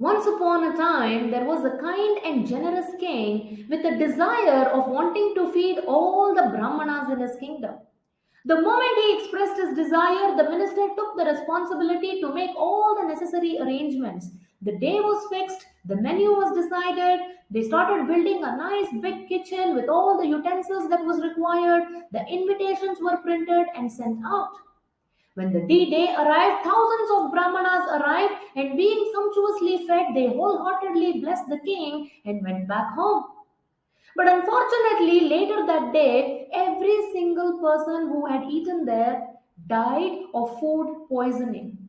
Once upon a time, there was a kind and generous king with a desire of wanting to feed all the Brahmanas in his kingdom. The moment he expressed his desire, the minister took the responsibility to make all the necessary arrangements. The day was fixed, the menu was decided, they started building a nice big kitchen with all the utensils that was required, the invitations were printed and sent out. When the D-Day arrived, thousands of Brahmanas arrived and being sumptuously fed, they wholeheartedly blessed the king and went back home. But unfortunately, later that day, every single person who had eaten there died of food poisoning.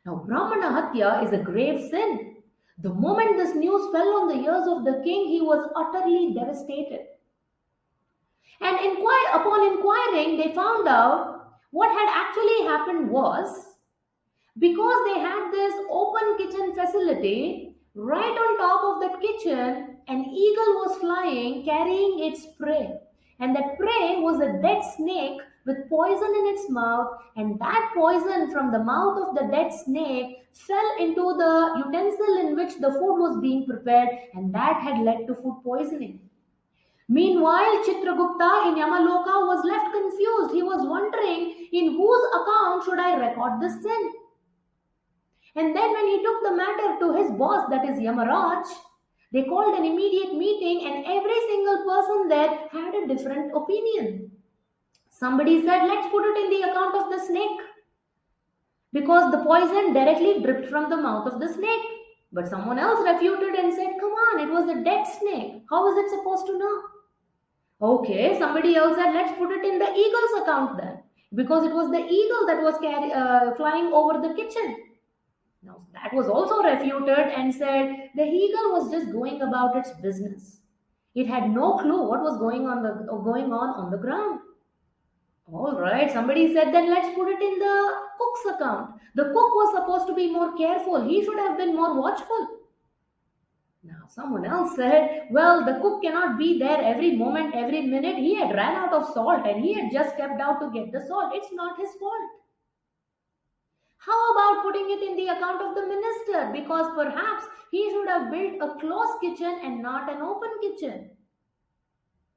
Now, Brahmana Hatya is a grave sin. The moment this news fell on the ears of the king, he was utterly devastated. And upon inquiring, they found out what had actually happened was because they had this open kitchen facility, right on top of that kitchen, an eagle was flying carrying its prey. And that prey was a dead snake with poison in its mouth, and that poison from the mouth of the dead snake fell into the utensil in which the food was being prepared, and that had led to food poisoning. Meanwhile, Chitragupta in Yamaloka was left confused. He was wondering, in whose account should I record this sin? And then, when he took the matter to his boss, that is Yamaraj, they called an immediate meeting, and every single person there had a different opinion. Somebody said, let's put it in the account of the snake because the poison directly dripped from the mouth of the snake. But someone else refuted and said, come on, it was a dead snake. How is it supposed to know? Okay, somebody else said, let's put it in the eagle's account then because it was the eagle that was flying over the kitchen. Now, that was also refuted and said the eagle was just going about its business. It had no clue what was going on the ground. All right, somebody said then let's put it in the cook's account. The cook was supposed to be more careful. He should have been more watchful. Now, someone else said, well, the cook cannot be there every moment, every minute. He had ran out of salt and he had just stepped out to get the salt. It's not his fault. How about putting it in the account of the minister? Because perhaps he should have built a closed kitchen and not an open kitchen.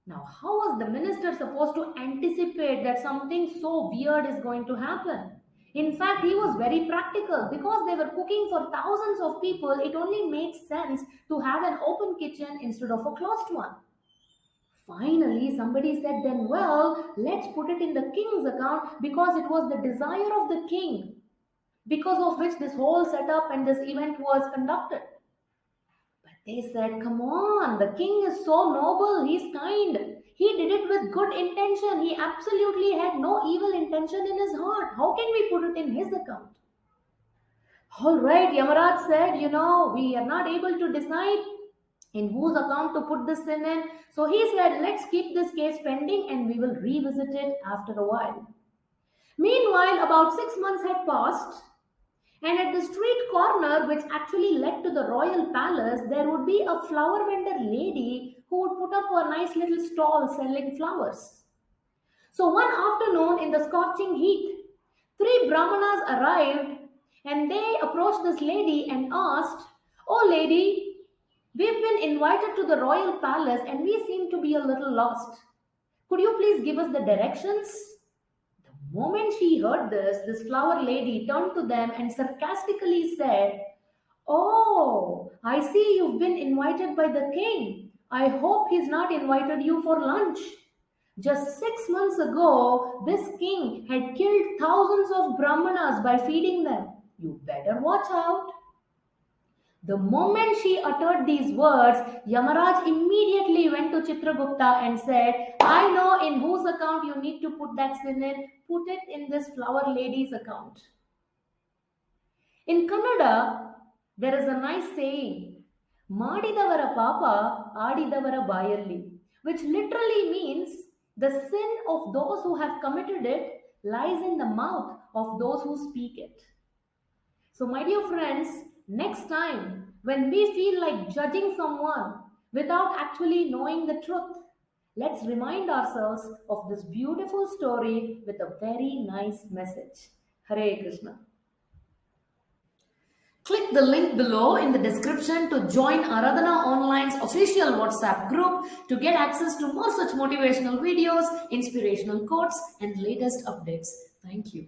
Now, how was the minister supposed to anticipate that something so weird is going to happen? In fact, he was very practical because they were cooking for thousands of people. It only made sense to have an open kitchen instead of a closed one. Finally, somebody said, then, well, let's put it in the king's account because it was the desire of the king, because of which this whole setup and this event was conducted. But they said, come on, the king is so noble, he's kind. He did it with good intention. He absolutely had no evil intention in his heart. How can we put it in his account? All right, Yamaraj said, we are not able to decide in whose account to put this sin in. So he said, let's keep this case pending and we will revisit it after a while. Meanwhile, about 6 months had passed, and at the street corner, which actually led to the royal palace, there would be a flower vendor lady who would put up a nice little stall selling flowers. So one afternoon in the scorching heat, three Brahmanas arrived and they approached this lady and asked, oh lady, we've been invited to the royal palace and we seem to be a little lost. Could you please give us the directions? The moment she heard this, this flower lady turned to them and sarcastically said, oh, I see you've been invited by the king. I hope he's not invited you for lunch. Just 6 months ago, this king had killed thousands of Brahmanas by feeding them. You better watch out. The moment she uttered these words, Yamaraj immediately went to Chitragupta and said, I know in whose account you need to put that sin in. Put it in this flower lady's account. In Kannada, there is a nice saying, Madidavara Papa Adidavara Bayalli, which literally means the sin of those who have committed it lies in the mouth of those who speak it. So, my dear friends, next time when we feel like judging someone without actually knowing the truth, let's remind ourselves of this beautiful story with a very nice message. Hare Krishna. Click the link below in the description to join Aradhana Online's official WhatsApp group to get access to more such motivational videos, inspirational quotes, and latest updates. Thank you.